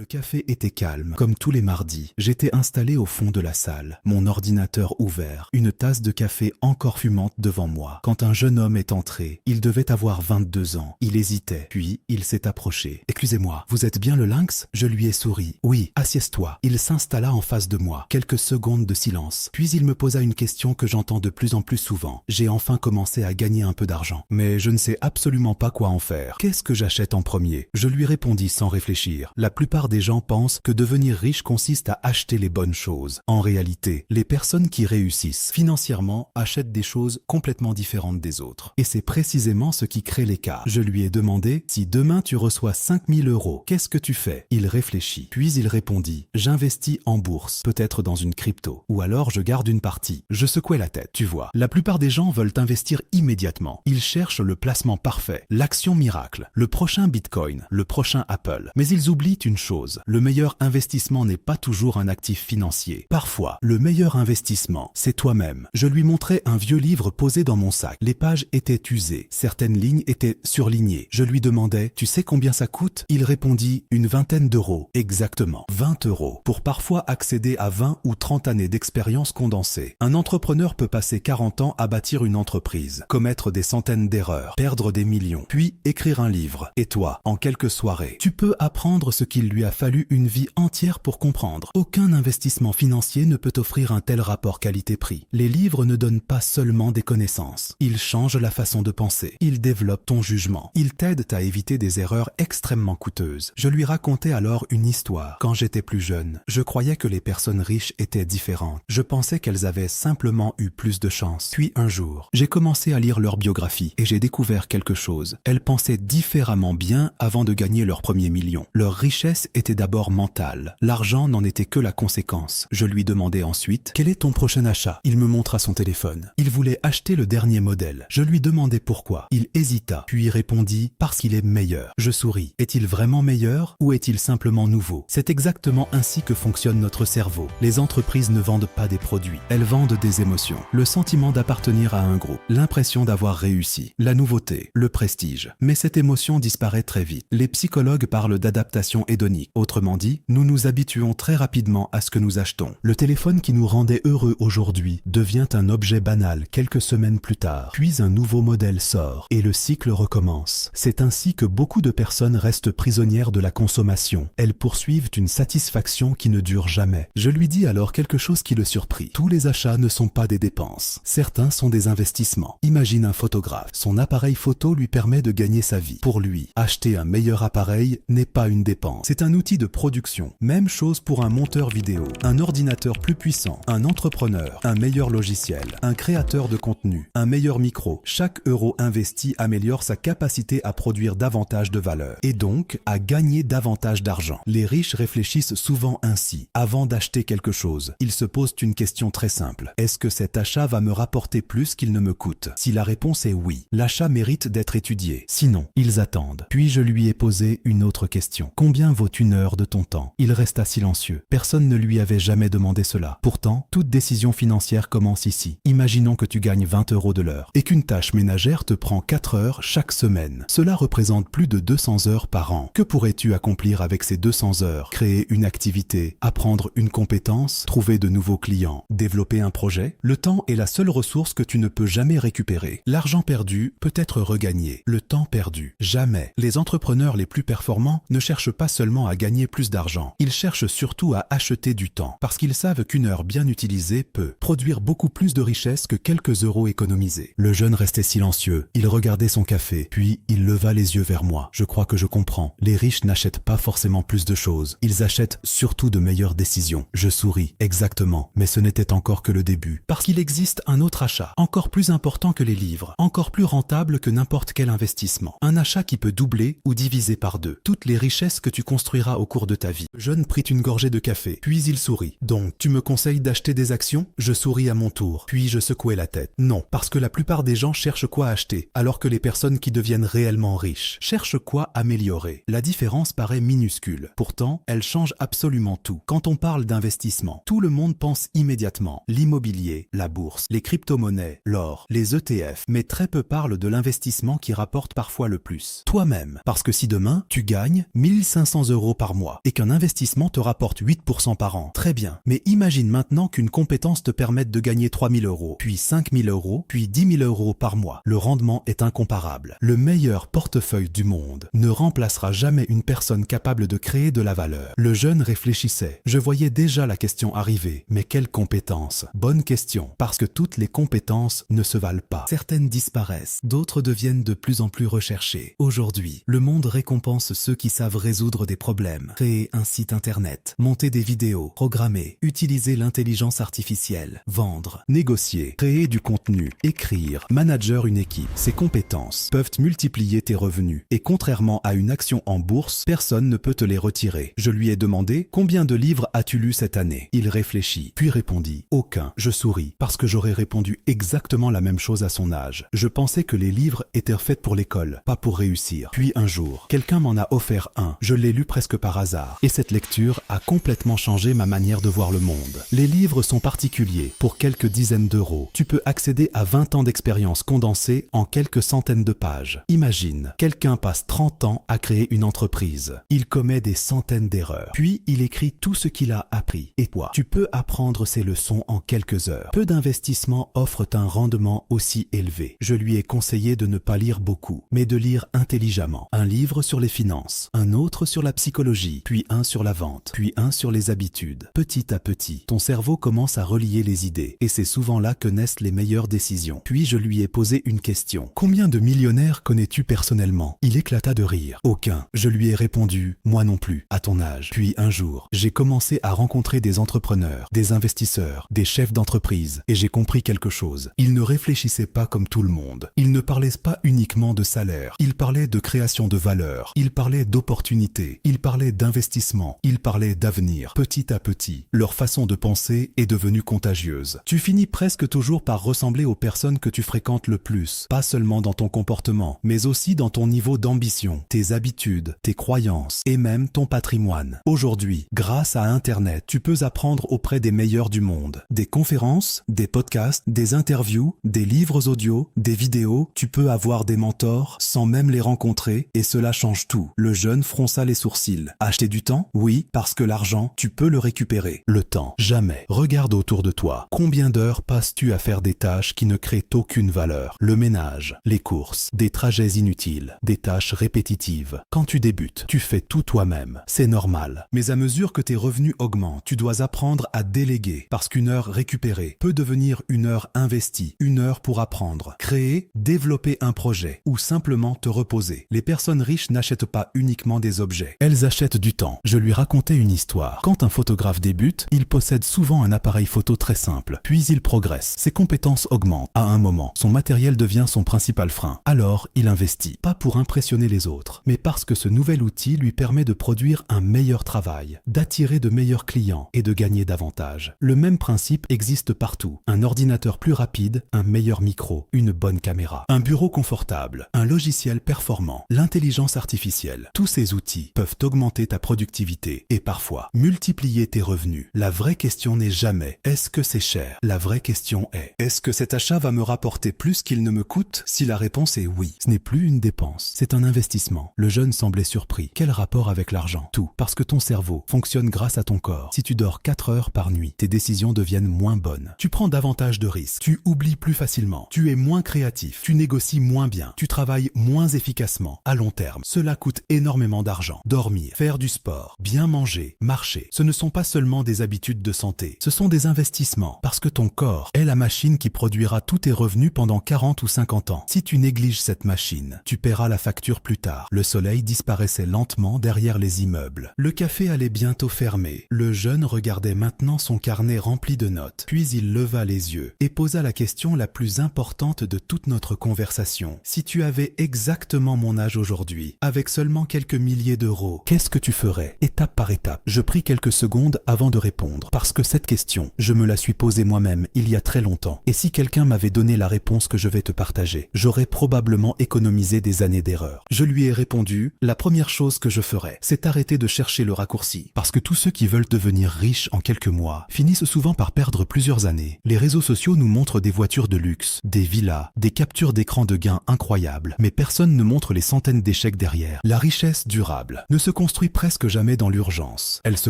Le café était calme, comme tous les mardis. J'étais installé au fond de la salle, mon ordinateur ouvert, une tasse de café encore fumante devant moi. Quand un jeune homme est entré, il devait avoir 22 ans. Il hésitait, puis il s'est approché. « Excusez-moi, vous êtes bien le lynx ?» Je lui ai souri. « Oui, assieds-toi. » Il s'installa en face de moi. Quelques secondes de silence. Puis il me posa une question que j'entends de plus en plus souvent. J'ai enfin commencé à gagner un peu d'argent, mais je ne sais absolument pas quoi en faire. Qu'est-ce que j'achète en premier? Je lui répondis sans réfléchir. La plupart des gens pensent que devenir riche consiste à acheter les bonnes choses. En réalité, les personnes qui réussissent financièrement achètent des choses complètement différentes des autres. Et c'est précisément ce qui crée l'écart. Je lui ai demandé, si demain tu reçois 5 000 €, qu'est-ce que tu fais? Il réfléchit. Puis il répondit, j'investis en bourse, peut-être dans une crypto, ou alors je garde une partie. Je secouais la tête, tu vois. La plupart des gens veulent investir immédiatement. Ils cherchent le placement parfait, l'action miracle, le prochain Bitcoin, le prochain Apple. Mais ils oublient une chose, le meilleur investissement n'est pas toujours un actif financier. Parfois, le meilleur investissement, c'est toi-même. Je lui montrais un vieux livre posé dans mon sac. Les pages étaient usées, certaines lignes étaient surlignées. Je lui demandais, tu sais combien ça coûte? Il répondit, une vingtaine d'euros. Exactement, 20 € pour parfois accéder à 20 ou 30 années d'expérience condensée. Un entrepreneur peut passer 40 ans à bâtir une entreprise, commettre des centaines d'erreurs, perdre des millions, puis écrire un livre. Et toi, en quelques soirées, tu peux apprendre ce qu'il lui a fallu une vie entière pour comprendre. Aucun investissement financier ne peut offrir un tel rapport qualité-prix. Les livres ne donnent pas seulement des connaissances. Ils changent la façon de penser. Ils développent ton jugement. Ils t'aident à éviter des erreurs extrêmement coûteuses. Je lui racontais alors une histoire. Quand j'étais plus jeune, je croyais que les personnes riches étaient différentes. Je pensais qu'elles avaient simplement eu plus de chance. Puis un jour, j'ai commencé à lire leur biographie et j'ai découvert quelque chose. Elles pensaient différemment bien avant de gagner leur premier million. Leur richesse était d'abord mentale. L'argent n'en était que la conséquence. Je lui demandai ensuite, quel est ton prochain achat? Il me montra son téléphone. Il voulait acheter le dernier modèle. Je lui demandai pourquoi. Il hésita, puis répondit, parce qu'il est meilleur. Je souris. Est-il vraiment meilleur ou est-il simplement nouveau? C'est exactement ainsi que fonctionne notre cerveau. Les entreprises ne vendent pas des produits. Elles vendent des émotions. Le sentiment d'appartenir à un groupe. L'impression d'avoir réussi. La nouveauté. Le prestige. Mais cette émotion disparaît très vite. Les psychologues parlent d'adaptation hédonique. Autrement dit, nous nous habituons très rapidement à ce que nous achetons. Le téléphone qui nous rendait heureux aujourd'hui devient un objet banal quelques semaines plus tard. Puis un nouveau modèle sort et le cycle recommence. C'est ainsi que beaucoup de personnes restent prisonnières de la consommation. Elles poursuivent une satisfaction qui ne dure jamais. Je lui dis alors quelque chose qui le surprit. Tous les achats ne sont pas des dépenses. Certains sont des investissements. Imagine un photographe. Son appareil photo lui permet de gagner sa vie. Pour lui, acheter un meilleur appareil n'est pas une dépense. C'est un outil de production. Même chose pour un monteur vidéo, un ordinateur plus puissant, un entrepreneur, un meilleur logiciel, un créateur de contenu, un meilleur micro. Chaque euro investi améliore sa capacité à produire davantage de valeur et donc à gagner davantage d'argent. Les riches réfléchissent souvent ainsi. Avant d'acheter quelque chose, ils se posent une question très simple. Est-ce que cet achat va me rapporter plus qu'il ne me coûte? Si la réponse est oui, l'achat mérite d'être étudié. Sinon, ils attendent. Puis je lui ai posé une autre question. Combien vaut une heure de ton temps? Il resta silencieux. Personne ne lui avait jamais demandé cela. Pourtant, toute décision financière commence ici. Imaginons que tu gagnes 20 € de l'heure et qu'une tâche ménagère te prend 4 heures chaque semaine. Cela représente plus de 200 heures par an. Que pourrais-tu accomplir avec ces 200 heures? Créer une activité, apprendre une compétence, trouver de nouveaux clients, développer un projet? Le temps est la seule ressource que tu ne peux jamais récupérer. L'argent perdu peut être regagné. Le temps perdu, jamais. Les entrepreneurs les plus performants ne cherchent pas seulement à gagner plus d'argent. Ils cherchent surtout à acheter du temps parce qu'ils savent qu'une heure bien utilisée peut produire beaucoup plus de richesse que quelques euros économisés. Le jeune restait silencieux. Il regardait son café, puis il leva les yeux vers moi. Je crois que je comprends. Les riches n'achètent pas forcément plus de choses. Ils achètent surtout de meilleures décisions. Je souris. Exactement. Mais ce n'était encore que le début. Parce qu'il existe un autre achat, encore plus important que les livres, encore plus rentable que n'importe quel investissement. Un achat qui peut doubler ou diviser par deux toutes les richesses que tu construiras au cours de ta vie. Le jeune prit une gorgée de café, puis il sourit. Donc, tu me conseilles d'acheter des actions? Je souris à mon tour, puis je secouai la tête. Non, parce que la plupart des gens cherchent quoi acheter, alors que les personnes qui deviennent réellement riches cherchent quoi améliorer. La différence paraît minuscule. Pourtant, elle change absolument tout. Quand on parle d'investissement, tout le monde pense immédiatement l'immobilier, la bourse, les crypto-monnaies, l'or, les ETF, mais très peu parlent de l'investissement qui rapporte parfois le plus. Toi-même, parce que si demain, tu gagnes 1 500 € € par mois et qu'un investissement te rapporte 8% par an. Très bien. Mais imagine maintenant qu'une compétence te permette de gagner 3 000 €, puis 5 000 €, puis 10 000 € par mois. Le rendement est incomparable. Le meilleur portefeuille du monde ne remplacera jamais une personne capable de créer de la valeur. Le jeune réfléchissait. Je voyais déjà la question arriver. Mais quelles compétences? Bonne question. Parce que toutes les compétences ne se valent pas. Certaines disparaissent, d'autres deviennent de plus en plus recherchées. Aujourd'hui, le monde récompense ceux qui savent résoudre des problèmes, créer un site internet, monter des vidéos, programmer, utiliser l'intelligence artificielle, vendre, négocier, créer du contenu, écrire, manager une équipe. Ces compétences peuvent multiplier tes revenus. Et contrairement à une action en bourse, personne ne peut te les retirer. Je lui ai demandé « Combien de livres as-tu lu cette année ?» Il réfléchit, puis répondit « Aucun ». Je souris, parce que j'aurais répondu exactement la même chose à son âge. Je pensais que les livres étaient faits pour l'école, pas pour réussir. Puis un jour, quelqu'un m'en a offert un. Je l'ai lu presque par hasard. Et cette lecture a complètement changé ma manière de voir le monde. Les livres sont particuliers. Pour quelques dizaines d'euros, tu peux accéder à 20 ans d'expérience condensée en quelques centaines de pages. Imagine, quelqu'un passe 30 ans à créer une entreprise. Il commet des centaines d'erreurs. Puis, il écrit tout ce qu'il a appris. Et toi, tu peux apprendre ces leçons en quelques heures. Peu d'investissements offrent un rendement aussi élevé. Je lui ai conseillé de ne pas lire beaucoup, mais de lire intelligemment. Un livre sur les finances, un autre sur la psychologie, puis un sur la vente, puis un sur les habitudes. Petit à petit, ton cerveau commence à relier les idées, et c'est souvent là que naissent les meilleures décisions. Puis je lui ai posé une question. Combien de millionnaires connais-tu personnellement? Il éclata de rire. Aucun. Je lui ai répondu, moi non plus, à ton âge. Puis un jour, j'ai commencé à rencontrer des entrepreneurs, des investisseurs, des chefs d'entreprise, et j'ai compris quelque chose. Ils ne réfléchissaient pas comme tout le monde. Ils ne parlaient pas uniquement de salaire. Ils parlaient de création de valeur. Ils parlaient d'opportunités. Ils parlaient d'investissement. Ils parlaient d'avenir. Petit à petit, leur façon de penser est devenue contagieuse. Tu finis presque toujours par ressembler aux personnes que tu fréquentes le plus, pas seulement dans ton comportement, mais aussi dans ton niveau d'ambition, tes habitudes, tes croyances et même ton patrimoine. Aujourd'hui, grâce à Internet, tu peux apprendre auprès des meilleurs du monde. Des conférences, des podcasts, des interviews, des livres audio, des vidéos, tu peux avoir des mentors sans même les rencontrer et cela change tout. Le jeune fronça les sourcils. Acheter du temps? Oui, parce que l'argent, tu peux le récupérer. Le temps, jamais. Regarde autour de toi. Combien d'heures passes-tu à faire des tâches qui ne créent aucune valeur? Le ménage, les courses, des trajets inutiles, des tâches répétitives. Quand tu débutes, tu fais tout toi-même. C'est normal. Mais à mesure que tes revenus augmentent, tu dois apprendre à déléguer parce qu'une heure récupérée peut devenir une heure investie, une heure pour apprendre, créer, développer un projet ou simplement te reposer. Les personnes riches n'achètent pas uniquement des objets. Elles achètent du temps. Je lui racontais une histoire. Quand un photographe débute, il possède souvent un appareil photo très simple. Puis il progresse. Ses compétences augmentent. À un moment, son matériel devient son principal frein. Alors, il investit. Pas pour impressionner les autres, mais parce que ce nouvel outil lui permet de produire un meilleur travail, d'attirer de meilleurs clients et de gagner davantage. Le même principe existe partout. Un ordinateur plus rapide, un meilleur micro, une bonne caméra, un bureau confortable, un logiciel performant, l'intelligence artificielle. Tous ces outils peuvent augmenter ta productivité et parfois multiplier tes revenus. La vraie question n'est jamais « est-ce que c'est cher ?» La vraie question est « est-ce que cet achat va me rapporter plus qu'il ne me coûte ?» Si la réponse est oui, ce n'est plus une dépense, c'est un investissement. Le jeune semblait surpris. Quel rapport avec l'argent? Tout. Parce que ton cerveau fonctionne grâce à ton corps. Si tu dors 4 heures par nuit, tes décisions deviennent moins bonnes. Tu prends davantage de risques. Tu oublies plus facilement. Tu es moins créatif. Tu négocies moins bien. Tu travailles moins efficacement. À long terme, cela coûte énormément d'argent. Dormir, faire du sport, bien manger, marcher, ce ne sont pas seulement des habitudes de santé. Ce sont des investissements. Parce que ton corps est la machine qui produira tous tes revenus pendant 40 ou 50 ans. Si tu négliges cette machine, tu paieras la facture plus tard. Le soleil disparaissait lentement derrière les immeubles. Le café allait bientôt fermer. Le jeune regardait maintenant son carnet rempli de notes. Puis il leva les yeux et posa la question la plus importante de toute notre conversation. Si tu avais exactement mon âge aujourd'hui, avec seulement quelques milliers d'euros, qu'est-ce que tu ferais? Étape par étape. Je pris quelques secondes avant de répondre, parce que cette question, je me la suis posée moi-même il y a très longtemps. Et si quelqu'un m'avait donné la réponse que je vais te partager, j'aurais probablement économisé des années d'erreurs. Je lui ai répondu, la première chose que je ferais, c'est arrêter de chercher le raccourci. Parce que tous ceux qui veulent devenir riches en quelques mois finissent souvent par perdre plusieurs années. Les réseaux sociaux nous montrent des voitures de luxe, des villas, des captures d'écran de gains incroyables, mais personne ne montre les centaines d'échecs derrière. La richesse durable ne se se construit presque jamais dans l'urgence. Elle se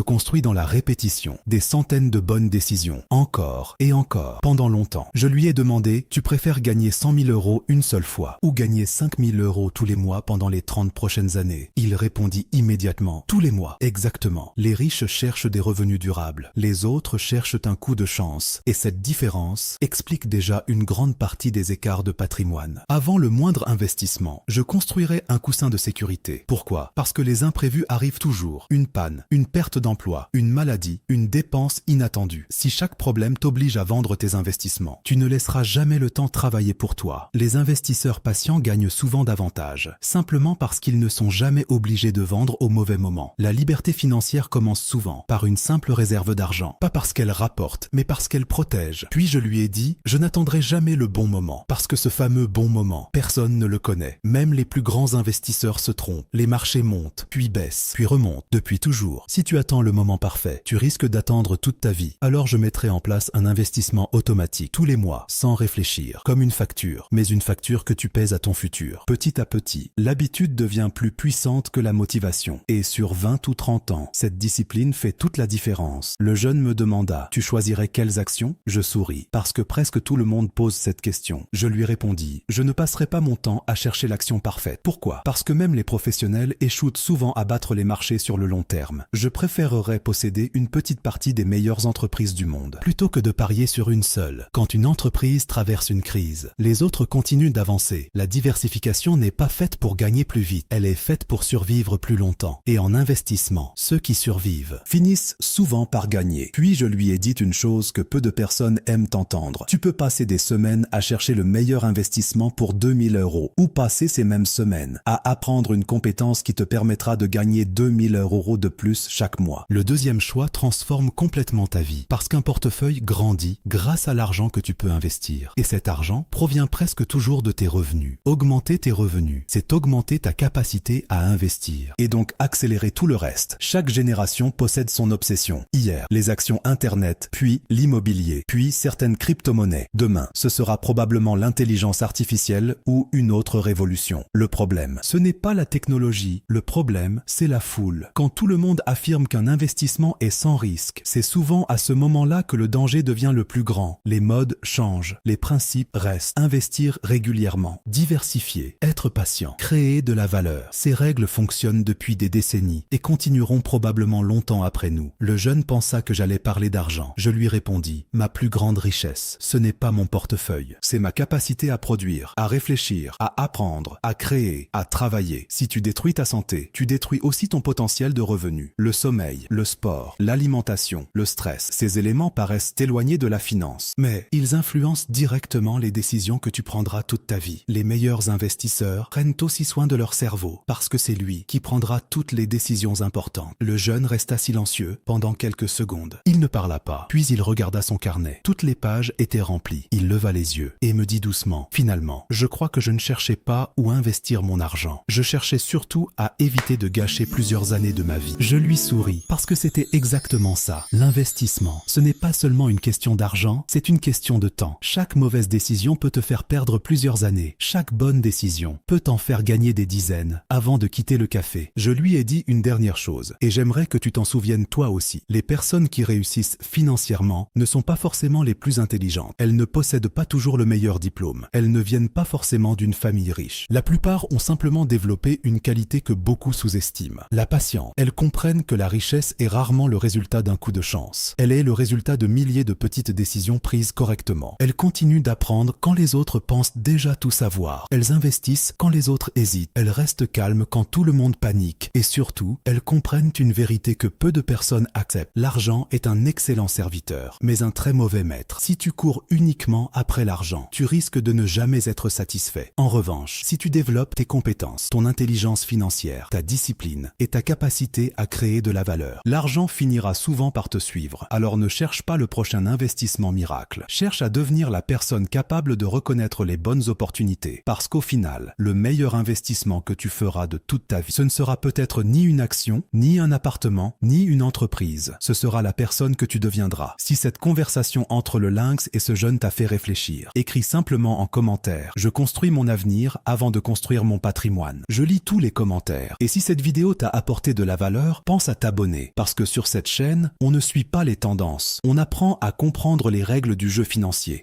construit dans la répétition, des centaines de bonnes décisions, encore et encore, pendant longtemps. Je lui ai demandé, tu préfères gagner 100 000 € une seule fois ou gagner 5 000 € tous les mois pendant les 30 prochaines années? Il répondit immédiatement, tous les mois. Exactement. Les riches cherchent des revenus durables, les autres cherchent un coup de chance. Et cette différence explique déjà une grande partie des écarts de patrimoine. Avant le moindre investissement, je construirais un coussin de sécurité. Pourquoi? Parce que les imprévus arrivent toujours. Une panne, une perte d'emploi, une maladie, une dépense inattendue. Si chaque problème t'oblige à vendre tes investissements, tu ne laisseras jamais le temps travailler pour toi. Les investisseurs patients gagnent souvent davantage, simplement parce qu'ils ne sont jamais obligés de vendre au mauvais moment. La liberté financière commence souvent par une simple réserve d'argent. Pas parce qu'elle rapporte, mais parce qu'elle protège. Puis je lui ai dit, je n'attendrai jamais le bon moment, parce que ce fameux bon moment, personne ne le connaît. Même les plus grands investisseurs se trompent. Les marchés montent, puis baissent, puis remontent, depuis toujours. Si tu attends le moment parfait, tu risques d'attendre toute ta vie. Alors je mettrai en place un investissement automatique, tous les mois, sans réfléchir, comme une facture, mais une facture que tu paies à ton futur. Petit à petit, l'habitude devient plus puissante que la motivation. Et sur 20 ou 30 ans, cette discipline fait toute la différence. Le jeune me demanda, tu choisirais quelles actions? Je souris, parce que presque tout le monde pose cette question. Je lui répondis, je ne passerai pas mon temps à chercher l'action parfaite. Pourquoi? Parce que même les professionnels échouent souvent à battre les marchés sur le long terme. Je préférerais posséder une petite partie des meilleures entreprises du monde, plutôt que de parier sur une seule. Quand une entreprise traverse une crise, les autres continuent d'avancer. La diversification n'est pas faite pour gagner plus vite, elle est faite pour survivre plus longtemps. Et en investissement, ceux qui survivent finissent souvent par gagner. Puis je lui ai dit une chose que peu de personnes aiment entendre. Tu peux passer des semaines à chercher le meilleur investissement pour 2000 € ou passer ces mêmes semaines à apprendre une compétence qui te permettra de gagner 2000 € de plus chaque mois. Le deuxième choix transforme complètement ta vie parce qu'un portefeuille grandit grâce à l'argent que tu peux investir. Et cet argent provient presque toujours de tes revenus. Augmenter tes revenus, c'est augmenter ta capacité à investir et donc accélérer tout le reste. Chaque génération possède son obsession. Hier, les actions Internet, puis l'immobilier, puis certaines crypto-monnaies. Demain, ce sera probablement l'intelligence artificielle ou une autre révolution. Le problème, ce n'est pas la technologie. Le problème, c'est la foule. Quand tout le monde affirme qu'un investissement est sans risque, c'est souvent à ce moment-là que le danger devient le plus grand. Les modes changent, les principes restent. Investir régulièrement, diversifier, être patient, créer de la valeur. Ces règles fonctionnent depuis des décennies et continueront probablement longtemps après nous. Le jeune pensa que j'allais parler d'argent. Je lui répondis, ma plus grande richesse, ce n'est pas mon portefeuille, c'est ma capacité à produire, à réfléchir, à apprendre, à créer, à travailler. Si tu détruis ta santé, tu détruis aussi ton potentiel de revenus. Le sommeil, le sport, l'alimentation, le stress, ces éléments paraissent éloignés de la finance, mais ils influencent directement les décisions que tu prendras toute ta vie. Les meilleurs investisseurs prennent aussi soin de leur cerveau, parce que c'est lui qui prendra toutes les décisions importantes. Le jeune resta silencieux pendant quelques secondes. Il ne parla pas, puis il regarda son carnet. Toutes les pages étaient remplies. Il leva les yeux et me dit doucement, finalement, je crois que je ne cherchais pas où investir mon argent. Je cherchais surtout à éviter de gâcher plusieurs années de ma vie. Je lui souris, parce que c'était exactement ça. L'investissement, ce n'est pas seulement une question d'argent, c'est une question de temps. Chaque mauvaise décision peut te faire perdre plusieurs années. Chaque bonne décision peut t'en faire gagner des dizaines avant de quitter le café. Je lui ai dit une dernière chose, et j'aimerais que tu t'en souviennes toi aussi. Les personnes qui réussissent financièrement ne sont pas forcément les plus intelligentes. Elles ne possèdent pas toujours le meilleur diplôme. Elles ne viennent pas forcément d'une famille riche. La plupart ont simplement développé une qualité que beaucoup sous-estiment, la patience. Elles comprennent que la richesse est rarement le résultat d'un coup de chance. Elle est le résultat de milliers de petites décisions prises correctement. Elles continuent d'apprendre quand les autres pensent déjà tout savoir. Elles investissent quand les autres hésitent. Elles restent calmes quand tout le monde panique. Et surtout, elles comprennent une vérité que peu de personnes acceptent. L'argent est un excellent serviteur, mais un très mauvais maître. Si tu cours uniquement après l'argent, tu risques de ne jamais être satisfait. En revanche, si tu développes tes compétences, ton intelligence financière, ta discipline et ta capacité à créer de la valeur, l'argent finira souvent par te suivre. Alors ne cherche pas le prochain investissement miracle. Cherche à devenir la personne capable de reconnaître les bonnes opportunités. Parce qu'au final, le meilleur investissement que tu feras de toute ta vie, ce ne sera peut-être ni une action, ni un appartement, ni une entreprise. Ce sera la personne que tu deviendras. Si cette conversation entre le lynx et ce jeune t'a fait réfléchir, écris simplement en commentaire « Je construis mon avenir avant de construire mon patrimoine ». Je lis tous les commentaires. Et si cette vidéo vidéo t'a apporté de la valeur, pense à t'abonner. Parce que sur cette chaîne, on ne suit pas les tendances. On apprend à comprendre les règles du jeu financier.